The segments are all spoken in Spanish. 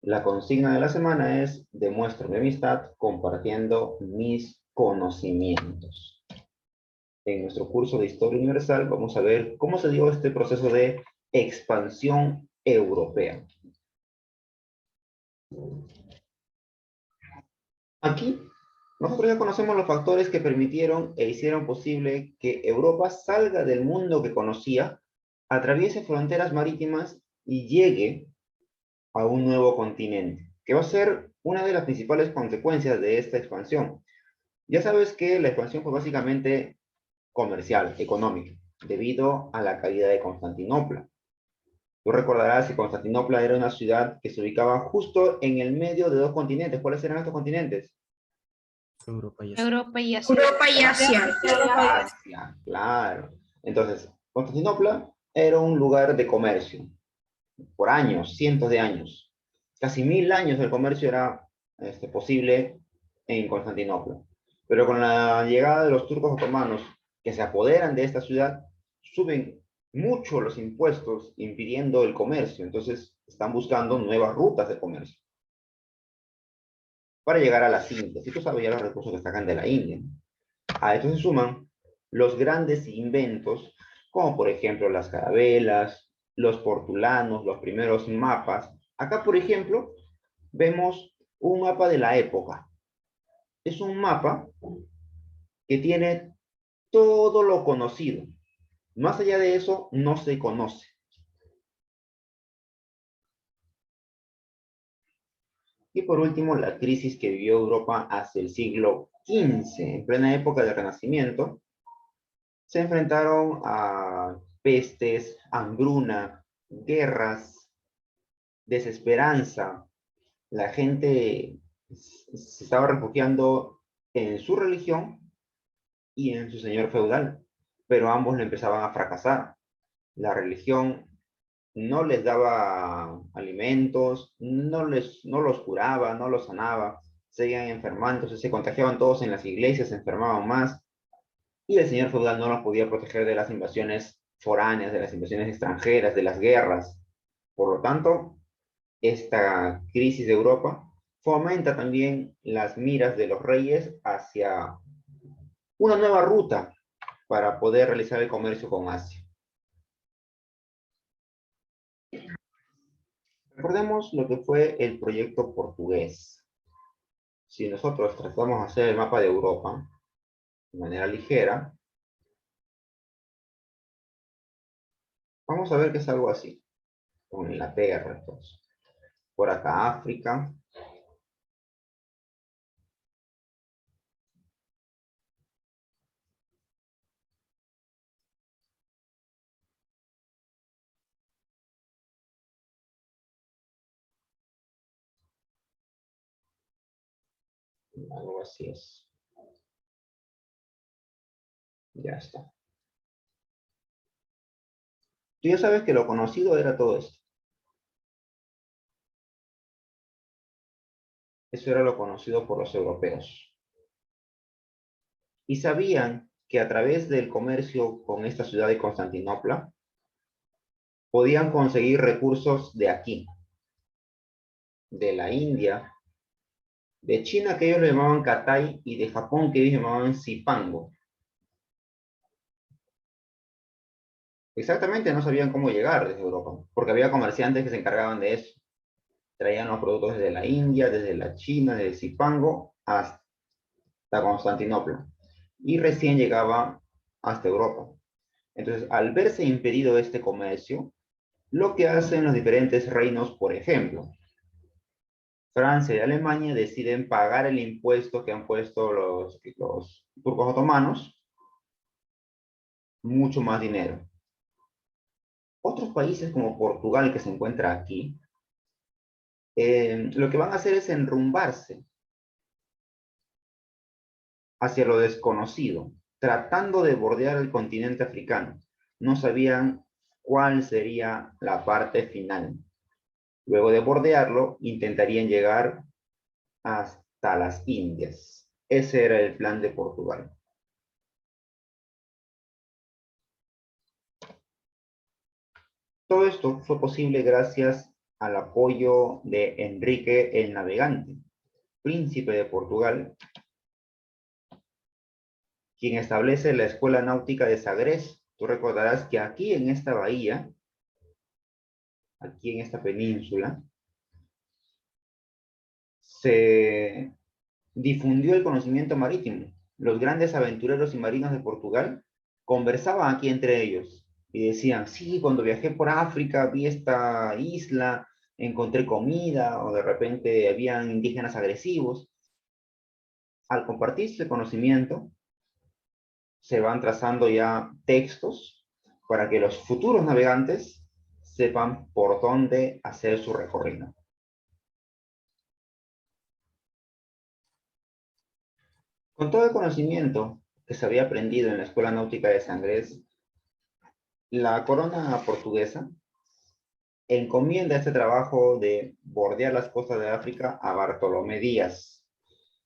La consigna de la semana es: demuestro mi amistad compartiendo mis conocimientos. En nuestro curso de Historia Universal vamos a ver cómo se dio este proceso de expansión europea. Aquí, nosotros ya conocemos los factores que permitieron e hicieron posible que Europa salga del mundo que conocía, atraviese fronteras marítimas y llegue a un nuevo continente, que va a ser una de las principales consecuencias de esta expansión. Ya sabes que la expansión fue básicamente comercial, económica, debido a la caída de Constantinopla. Tú recordarás que Constantinopla era una ciudad que se ubicaba justo en el medio de dos continentes. ¿Cuáles eran estos continentes? Europa y Asia. Europa y Asia. Europa y Asia. Asia, claro. Entonces, Constantinopla era un lugar de comercio. Por años, cientos de años. Casi 1000 años el comercio era posible en Constantinopla. Pero con la llegada de los turcos otomanos, que se apoderan de esta ciudad, suben mucho los impuestos, impidiendo el comercio. Entonces, están buscando nuevas rutas de comercio para llegar a las Indias. Y tú sabes ya los recursos que sacan de la India. A esto se suman los grandes inventos, como por ejemplo las carabelas, los portulanos, los primeros mapas. Acá, por ejemplo, vemos un mapa de la época. Es un mapa que tiene todo lo conocido. Más allá de eso, no se conoce. Y por último, la crisis que vivió Europa hacia el siglo XV, en plena época del Renacimiento, se enfrentaron a pestes, hambruna, guerras, desesperanza. La gente se estaba refugiando en su religión y en su señor feudal, pero ambos le empezaban a fracasar. La religión no les daba alimentos, no los curaba, no los sanaba, seguían enfermándose, se contagiaban todos en las iglesias, se enfermaban más, y el señor feudal no los podía proteger de las invasiones foráneas, de las invasiones extranjeras, de las guerras. Por lo tanto, esta crisis de Europa fomenta también las miras de los reyes hacia una nueva ruta para poder realizar el comercio con Asia. Recordemos lo que fue el proyecto portugués. Si nosotros tratamos de hacer el mapa de Europa de manera ligera, vamos a ver que es algo así, con Inglaterra, entonces. Por acá África, algo así es. Ya está. Tú ya sabes que lo conocido era todo esto. Eso era lo conocido por los europeos. Y sabían que a través del comercio con esta ciudad de Constantinopla, podían conseguir recursos de aquí, de la India, de China, que ellos le llamaban Katai, y de Japón, que ellos llamaban Zipango. Exactamente, no sabían cómo llegar desde Europa, porque había comerciantes que se encargaban de eso. Traían los productos desde la India, desde la China, desde Zipango, hasta Constantinopla. Y recién llegaba hasta Europa. Entonces, al verse impedido este comercio, lo que hacen los diferentes reinos, por ejemplo, Francia y Alemania deciden pagar el impuesto que han puesto los turcos otomanos, mucho más dinero. Otros países como Portugal, que se encuentra aquí, lo que van a hacer es enrumbarse hacia lo desconocido, tratando de bordear el continente africano. No sabían cuál sería la parte final. Luego de bordearlo, intentarían llegar hasta las Indias. Ese era el plan de Portugal. Todo esto fue posible gracias al apoyo de Enrique el Navegante, príncipe de Portugal, quien establece la Escuela Náutica de Sagres. Tú recordarás que aquí en esta bahía, aquí en esta península, se difundió el conocimiento marítimo. Los grandes aventureros y marinos de Portugal conversaban aquí entre ellos y decían, sí, cuando viajé por África vi esta isla, encontré comida, o de repente habían indígenas agresivos. Al compartirse el conocimiento, se van trazando ya textos para que los futuros navegantes sepan por dónde hacer su recorrido. Con todo el conocimiento que se había aprendido en la Escuela Náutica de Sangres, la corona portuguesa encomienda este trabajo de bordear las costas de África a Bartolomé Díaz.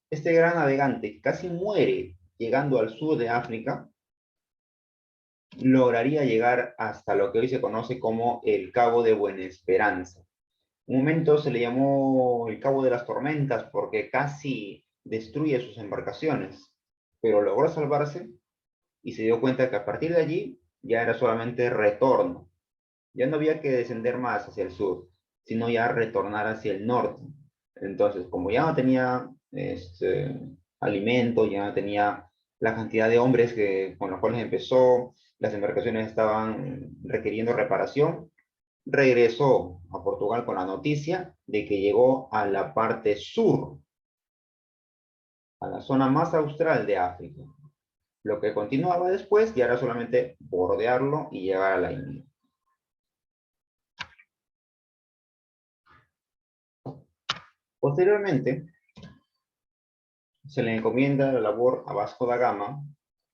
Este gran navegante casi muere llegando al sur de África, lograría llegar hasta lo que hoy se conoce como el Cabo de Buena Esperanza. Un momento se le llamó el Cabo de las Tormentas porque casi destruye sus embarcaciones, pero logró salvarse y se dio cuenta que a partir de allí ya era solamente retorno. Ya no había que descender más hacia el sur, sino ya retornar hacia el norte. Entonces, como ya no tenía alimento, ya no tenía la cantidad de hombres con los cuales empezó, las embarcaciones estaban requiriendo reparación, regresó a Portugal con la noticia de que llegó a la parte sur, a la zona más austral de África. Lo que continuaba después ya era solamente bordearlo y llegar a la India. Posteriormente, se le encomienda la labor a Vasco da Gama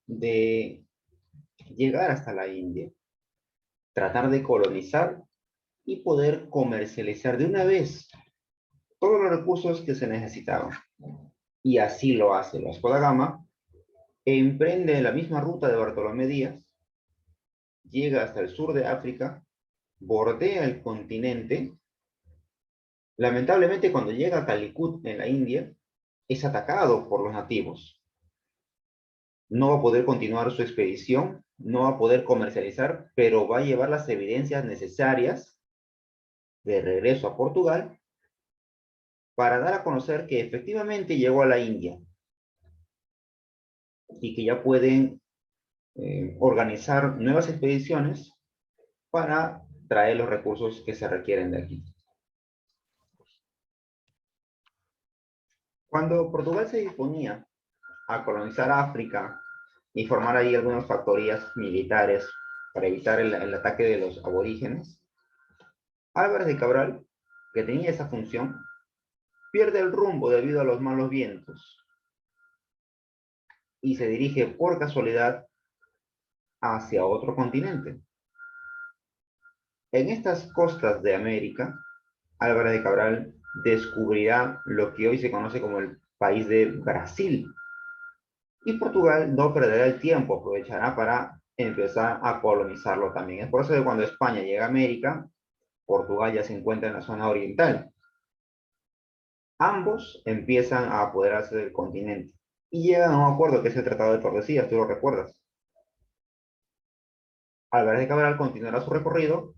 de llegar hasta la India, tratar de colonizar y poder comercializar de una vez todos los recursos que se necesitaban. Y así lo hace Vasco da Gama, emprende la misma ruta de Bartolomé Díaz, llega hasta el sur de África, bordea el continente. Lamentablemente, cuando llega a Calicut, en la India, es atacado por los nativos. No va a poder continuar su expedición, no va a poder comercializar, pero va a llevar las evidencias necesarias de regreso a Portugal para dar a conocer que efectivamente llegó a la India y que ya pueden organizar nuevas expediciones para traer los recursos que se requieren de aquí. Cuando Portugal se disponía a colonizar África y formar ahí algunas factorías militares para evitar el ataque de los aborígenes, Álvarez de Cabral, que tenía esa función, pierde el rumbo debido a los malos vientos y se dirige por casualidad hacia otro continente. En estas costas de América, Álvarez de Cabral descubrirá lo que hoy se conoce como el país de Brasil. Y Portugal no perderá el tiempo, aprovechará para empezar a colonizarlo también. Es por eso que cuando España llega a América, Portugal ya se encuentra en la zona oriental. Ambos empiezan a apoderarse del continente y llegan a un acuerdo que es el Tratado de Tordesillas, tú lo recuerdas. Álvarez de Cabral continuará su recorrido,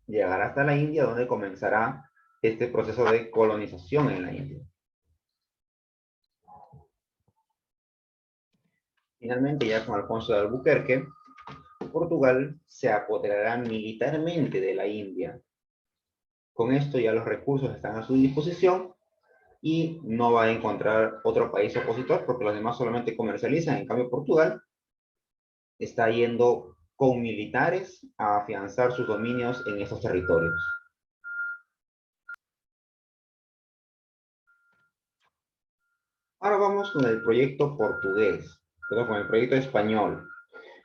llegará hasta la India, donde comenzará este proceso de colonización en la India. Finalmente, ya con Alfonso de Albuquerque, Portugal se apoderará militarmente de la India. Con esto ya los recursos están a su disposición y no va a encontrar otro país opositor porque los demás solamente comercializan. En cambio, Portugal está yendo con militares a afianzar sus dominios en esos territorios. Ahora vamos con el proyecto portugués, perdón, con el proyecto español.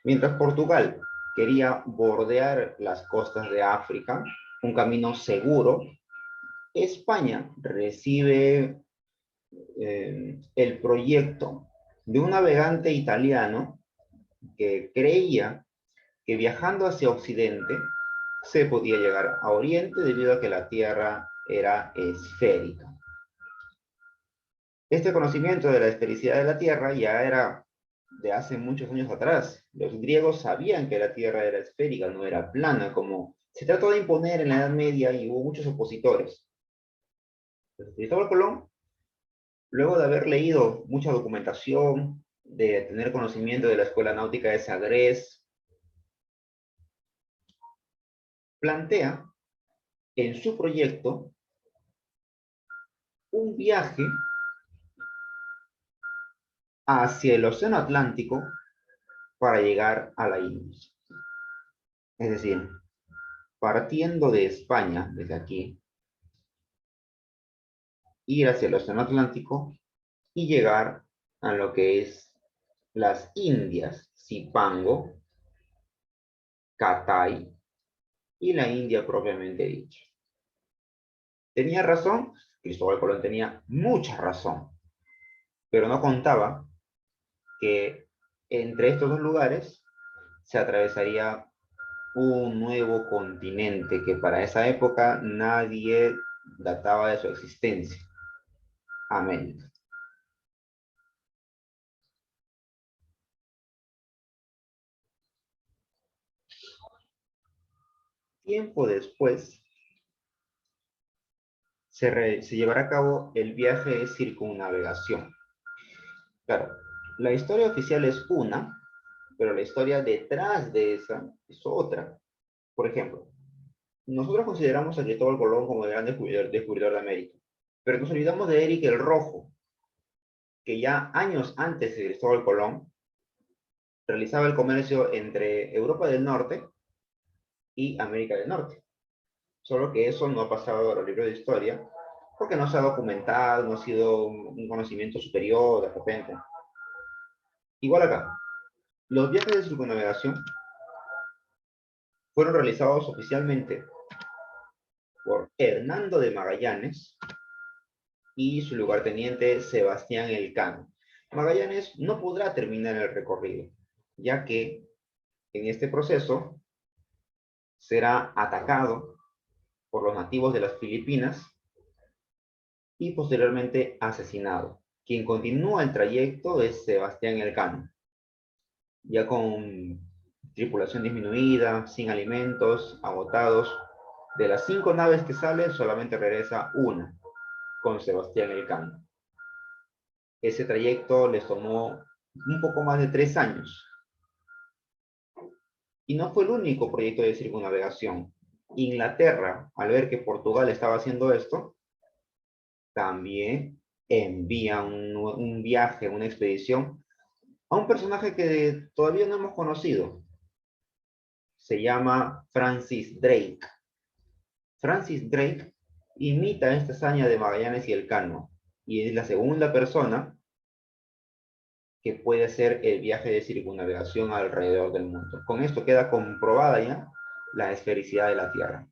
Mientras Portugal quería bordear las costas de África, un camino seguro, España recibe el proyecto de un navegante italiano que creía que viajando hacia Occidente se podía llegar a Oriente debido a que la Tierra era esférica. Este conocimiento de la esfericidad de la Tierra ya era de hace muchos años atrás. Los griegos sabían que la Tierra era esférica, no era plana, como se trató de imponer en la Edad Media y hubo muchos opositores. Cristóbal Colón, luego de haber leído mucha documentación, de tener conocimiento de la Escuela Náutica de Sagres, plantea en su proyecto un viaje hacia el Océano Atlántico para llegar a la India. Es decir, partiendo de España, desde aquí, ir hacia el Océano Atlántico y llegar a lo que es las Indias, Zipango, Catay y la India propiamente dicha. ¿Tenía razón? Cristóbal Colón tenía mucha razón, pero no contaba que entre estos dos lugares se atravesaría un nuevo continente que para esa época nadie databa de su existencia, América. Tiempo después se llevará a cabo el viaje de circunnavegación. Claro, la historia oficial es una, pero la historia detrás de esa es otra. Por ejemplo, nosotros consideramos a Cristóbal Colón como el gran descubridor de América, pero nos olvidamos de Eric el Rojo, que ya años antes de Cristóbal Colón realizaba el comercio entre Europa del Norte y América del Norte. Solo que eso no ha pasado a los libros de historia porque no se ha documentado, no ha sido un conocimiento superior de repente. Igual acá, los viajes de circunnavegación fueron realizados oficialmente por Hernando de Magallanes y su lugarteniente Sebastián Elcano. Magallanes no podrá terminar el recorrido, ya que en este proceso será atacado por los nativos de las Filipinas y posteriormente asesinado. Quien continúa el trayecto es Sebastián Elcano, ya con tripulación disminuida, sin alimentos, agotados. De las 5 naves que salen, solamente regresa una, con Sebastián Elcano. Ese trayecto les tomó un poco más de 3 años. Y no fue el único proyecto de circunnavegación. Inglaterra, al ver que Portugal estaba haciendo esto, también envía un viaje, una expedición, a un personaje que todavía no hemos conocido. Se llama Francis Drake. Francis Drake imita esta hazaña de Magallanes y Elcano, y es la segunda persona que puede hacer el viaje de circunnavegación alrededor del mundo. Con esto queda comprobada ya la esfericidad de la Tierra.